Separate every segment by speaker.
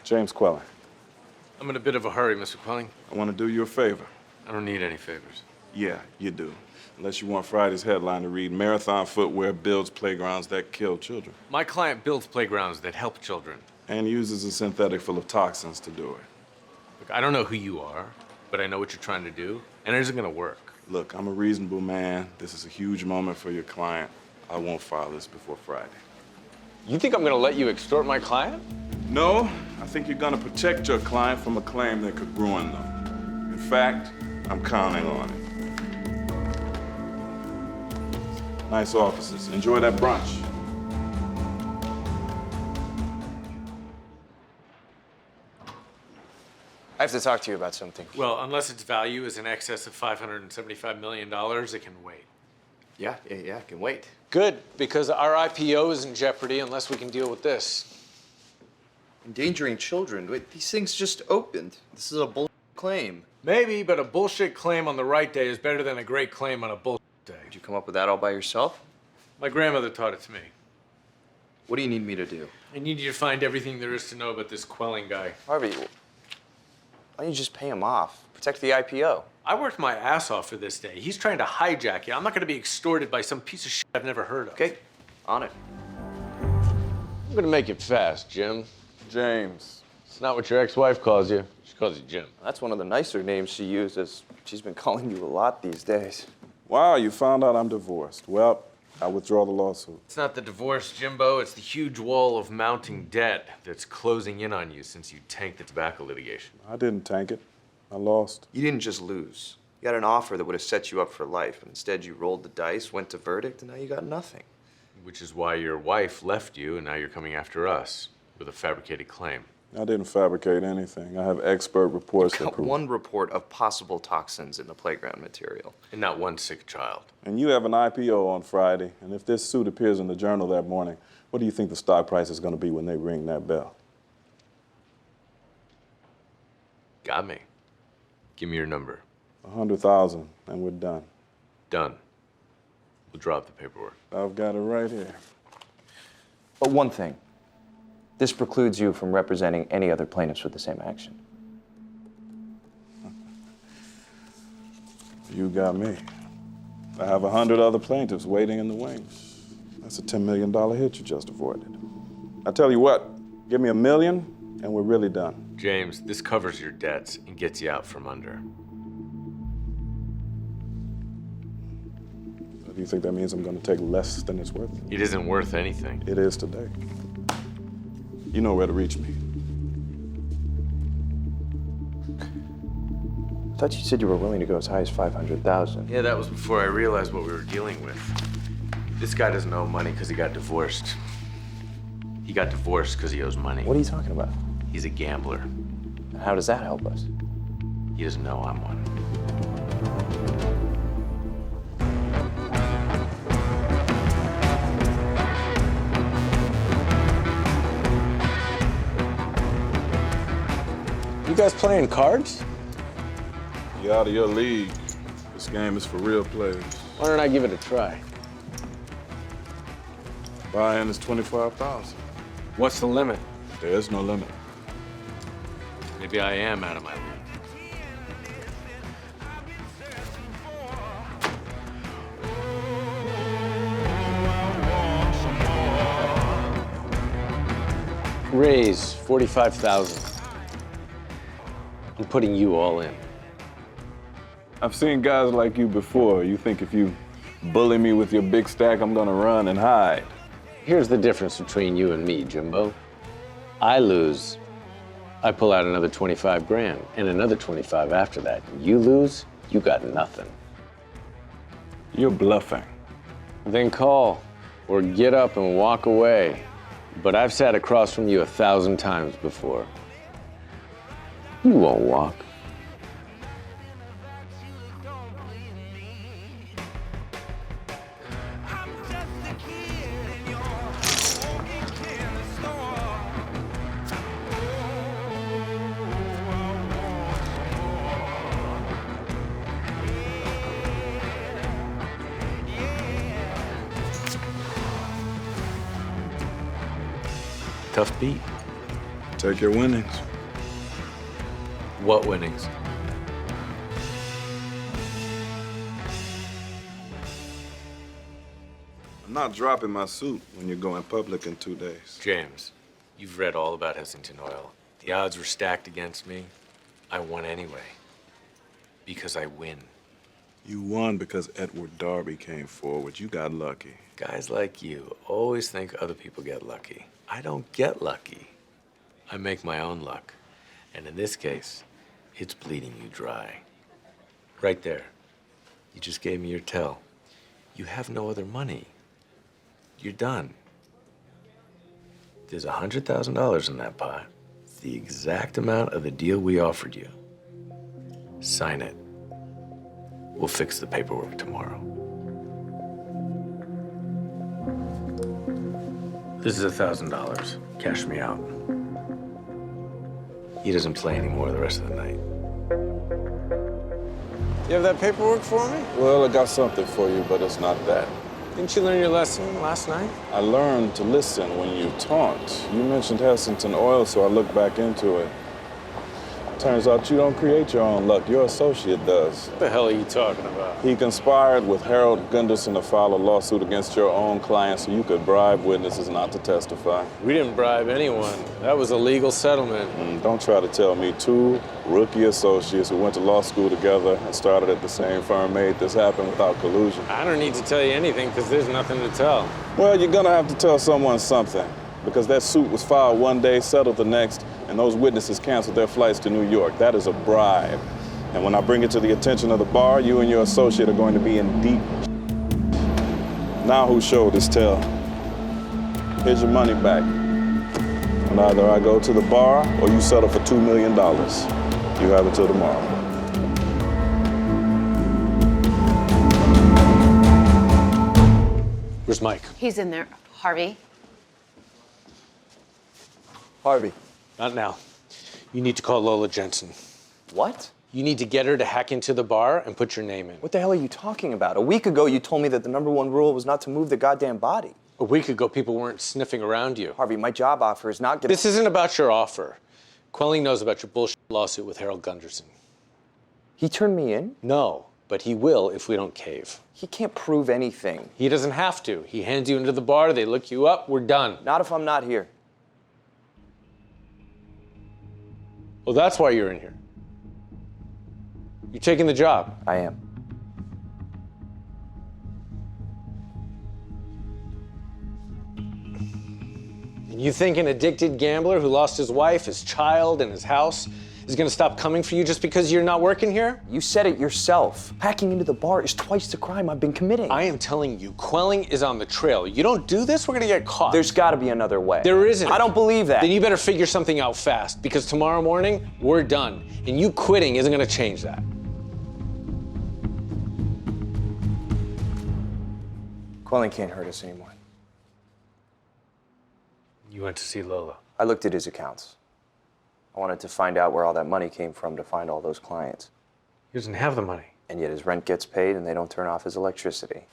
Speaker 1: James Quelling.
Speaker 2: I'm in a bit of a hurry, Mr. Quelling.
Speaker 1: I want to do you a favor.
Speaker 2: I don't need any favors.
Speaker 1: Yeah, you do. Unless you want Friday's headline to read, Marathon Footwear builds playgrounds that kill children.
Speaker 2: My client builds playgrounds that help children.
Speaker 1: And uses a synthetic full of toxins to do it.
Speaker 2: Look, I don't know who you are, but I know what you're trying to do, and it isn't gonna work.
Speaker 1: Look, I'm a reasonable man. This is a huge moment for your client. I won't file this before Friday.
Speaker 2: You think I'm gonna let you extort my client?
Speaker 1: No, I think you're gonna protect your client from a claim that could ruin them. In fact, I'm counting on it. Nice offices. Enjoy that brunch.
Speaker 3: I have to talk to you about something.
Speaker 2: Well, unless its value is in excess of $575 million, it can wait.
Speaker 3: Yeah, I can wait.
Speaker 2: Good, because our IPO is in jeopardy unless we can deal with this.
Speaker 3: Endangering children. Wait, these things just opened. This is a bull claim.
Speaker 2: Maybe, but a bullshit claim on the right day is better than a great claim on a bullshit day.
Speaker 3: Did you come up with that all by yourself?
Speaker 2: My grandmother taught it to me.
Speaker 3: What do you need me to do?
Speaker 2: I need you to find everything there is to know about this Quelling guy.
Speaker 3: Harvey, why don't you just pay him off? Protect the IPO.
Speaker 2: I worked my ass off for this day. He's trying to hijack you. I'm not gonna be extorted by some piece of shit I've never heard of.
Speaker 3: Okay, on it.
Speaker 2: I'm gonna make it fast, Jim.
Speaker 1: James.
Speaker 2: It's not what your ex-wife calls you. She calls you Jim.
Speaker 3: That's one of the nicer names she uses. She's been calling you a lot these days.
Speaker 1: Wow, you found out I'm divorced. Well, I withdraw the lawsuit.
Speaker 2: It's not the divorce, Jimbo. It's the huge wall of mounting debt that's closing in on you since you tanked the tobacco litigation.
Speaker 1: I didn't tank it. I lost.
Speaker 3: You didn't just lose. You got an offer that would have set you up for life. But instead, you rolled the dice, went to verdict, and now you got nothing.
Speaker 2: Which is why your wife left you, and now you're coming after us with a fabricated claim.
Speaker 1: I didn't fabricate anything. I have expert reports that
Speaker 3: Got
Speaker 1: prove.
Speaker 3: one report of possible toxins in the playground material.
Speaker 2: And not one sick child.
Speaker 1: And you have an IPO on Friday, and if this suit appears in the Journal that morning, what do you think the stock price is going to be when they ring that bell?
Speaker 2: Got me. Give me your number.
Speaker 1: 100,000, and we're done.
Speaker 2: Done. We'll drop the paperwork.
Speaker 1: I've got it right here.
Speaker 3: But one thing. This precludes you from representing any other plaintiffs with the same action.
Speaker 1: You got me. I have 100 other plaintiffs waiting in the wings. That's a $10 million hit you just avoided. I tell you what, give me $1 million, and we're really done.
Speaker 2: James, this covers your debts and gets you out from under.
Speaker 1: Do you think that means I'm going to take less than it's worth?
Speaker 2: It isn't worth anything.
Speaker 1: It is today. You know where to reach me.
Speaker 3: I thought you said you were willing to go as high as 500,000.
Speaker 2: Yeah, that was before I realized what we were dealing with. This guy doesn't owe money because he got divorced. He got divorced because he owes money.
Speaker 3: What are you talking about?
Speaker 2: He's a gambler.
Speaker 3: And how does that help us?
Speaker 2: He doesn't know I'm one. You guys playing cards?
Speaker 1: You're out of your league. This game is for real players.
Speaker 2: Why don't I give it a try?
Speaker 1: Buy-in is 25,000.
Speaker 2: What's the limit?
Speaker 1: There's no limit.
Speaker 2: Maybe I am out of my league. Raise 45,000. I'm putting you all in.
Speaker 1: I've seen guys like you before. You think if you bully me with your big stack, I'm gonna run and hide.
Speaker 2: Here's the difference between you and me, Jimbo. I lose, I pull out another 25 grand and another 25 after that. You lose, you got nothing.
Speaker 1: You're bluffing.
Speaker 2: Then call or get up and walk away. But I've sat across from you 1,000 times before. You won't walk. Tough beat.
Speaker 1: Take your winnings.
Speaker 2: What winnings?
Speaker 1: I'm not dropping my suit when you go in public in 2 days.
Speaker 2: James, you've read all about Hessington Oil. The odds were stacked against me. I won anyway. Because I win.
Speaker 1: You won because Edward Darby came forward. You got lucky.
Speaker 2: Guys like you always think other people get lucky. I don't get lucky. I make my own luck. And in this case, it's bleeding you dry. Right there. You just gave me your tell. You have no other money. You're done. There's $100,000 in that pot. It's the exact amount of the deal we offered you. Sign it. We'll fix the paperwork tomorrow. This is $1,000. Cash me out. He doesn't play anymore the rest of the night. You have that paperwork for me?
Speaker 1: Well, I got something for you, but it's not that.
Speaker 2: Didn't you learn your lesson last night?
Speaker 1: I learned to listen when you taunt. You mentioned Hessington Oil, so I looked back into it. Turns out you don't create your own luck. Your associate does.
Speaker 2: What the hell are you talking about?
Speaker 1: He conspired with Harold Gunderson to file a lawsuit against your own client so you could bribe witnesses not to testify.
Speaker 2: We didn't bribe anyone. That was a legal settlement.
Speaker 1: Don't try to tell me 2 rookie associates who went to law school together and started at the same firm made this happen without collusion.
Speaker 2: I don't need to tell you anything because there's nothing to tell.
Speaker 1: Well, you're gonna have to tell someone something because that suit was filed one day, settled the next, and those witnesses canceled their flights to New York. That is a bribe. And when I bring it to the attention of the bar, you and your associate are going to be in deep. Now whose show this tell? Here's your money back. And either I go to the bar or you settle for $2 million. You have until tomorrow.
Speaker 2: Where's Mike?
Speaker 4: He's in there. Harvey.
Speaker 3: Harvey.
Speaker 2: Not now. You need to call Lola Jensen.
Speaker 3: What?
Speaker 2: You need to get her to hack into the bar and put your name in.
Speaker 3: What the hell are you talking about? A week ago, you told me that the #1 rule was not to move the goddamn body.
Speaker 2: A week ago, people weren't sniffing around you.
Speaker 3: Harvey, my job offer is not gonna...
Speaker 2: This isn't about your offer. Quelling knows about your bullshit lawsuit with Harold Gunderson.
Speaker 3: He turned me in?
Speaker 2: No, but he will if we don't cave.
Speaker 3: He can't prove anything.
Speaker 2: He doesn't have to. He hands you into the bar, they look you up, we're done.
Speaker 3: Not if I'm not here.
Speaker 2: Well, that's why you're in here. You're taking the job.
Speaker 3: I am.
Speaker 2: And you think an addicted gambler who lost his wife, his child, and his house is gonna stop coming for you just because you're not working here?
Speaker 3: You said it yourself. Hacking into the bar is twice the crime I've been committing.
Speaker 2: I am telling you, Quelling is on the trail. You don't do this, we're gonna get caught.
Speaker 3: There's gotta be another way.
Speaker 2: There isn't.
Speaker 3: I don't believe that.
Speaker 2: Then you better figure something out fast, because tomorrow morning, we're done. And you quitting isn't gonna change that.
Speaker 3: Quelling can't hurt us anymore.
Speaker 2: You went to see Lola.
Speaker 3: I looked at his accounts. I wanted to find out where all that money came from to find all those clients.
Speaker 2: He doesn't have the money.
Speaker 3: And yet his rent gets paid and they don't turn off his electricity.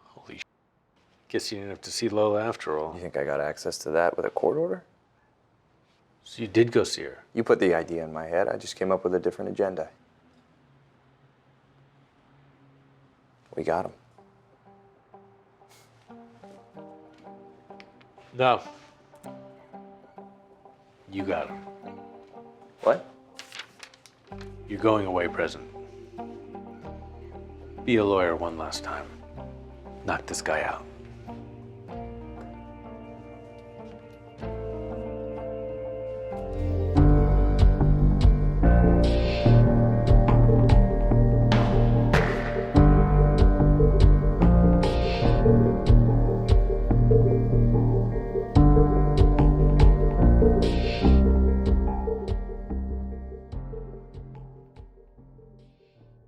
Speaker 2: Holy shit. Guess you didn't have to see Lola after all.
Speaker 3: You think I got access to that with a court order?
Speaker 2: So you did go see her?
Speaker 3: You put the idea in my head. I just came up with a different agenda. We got him.
Speaker 2: No. You got him.
Speaker 3: What?
Speaker 2: You're going away, President. Be a lawyer one last time. Knock this guy out.